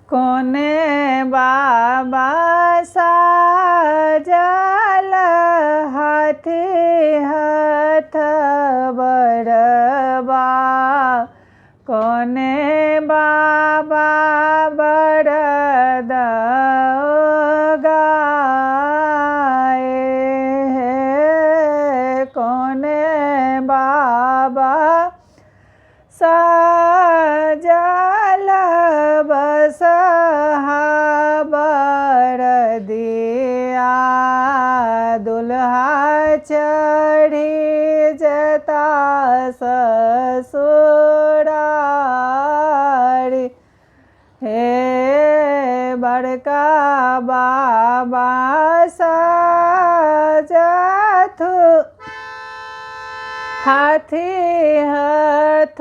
कोने बाबा साजल हाथी हाथ बड़बा कोने बाबा बड़द गाए कोने बाबा साजल बसहा बरदिया दुल्हा चढ़ी जता ससुरारी हे बड़का बाबा साजथु हाथी हाथ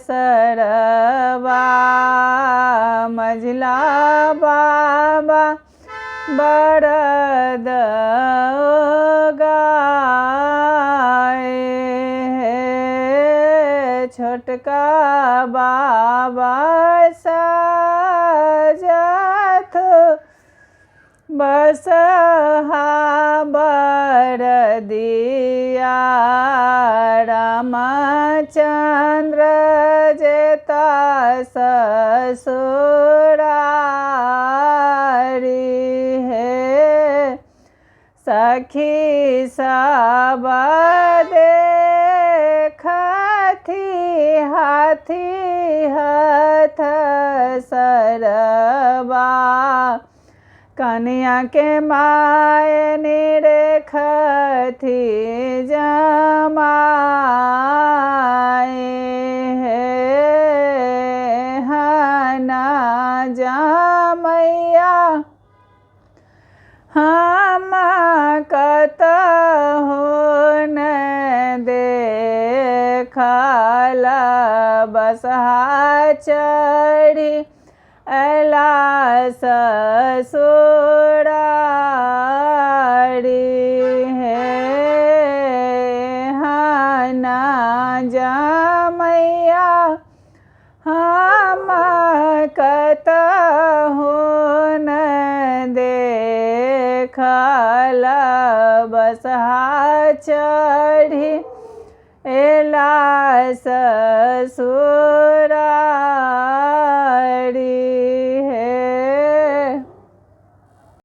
सरवा मझला बाबा बरद गाए छोटका बाबा साजथ बसहा बरदिया रामचंद्र जेता ससुरारी हे सखी सब देखथी हाथी हाथ सरवा कन्या के माय निरखथी जमाए हे हना जमैया हम कतहु न देखल बसहा चढ़ी अला ससुरारी हे हना जमैया हम कतहु न देखल बसहा चढ़ी एला ससुरारी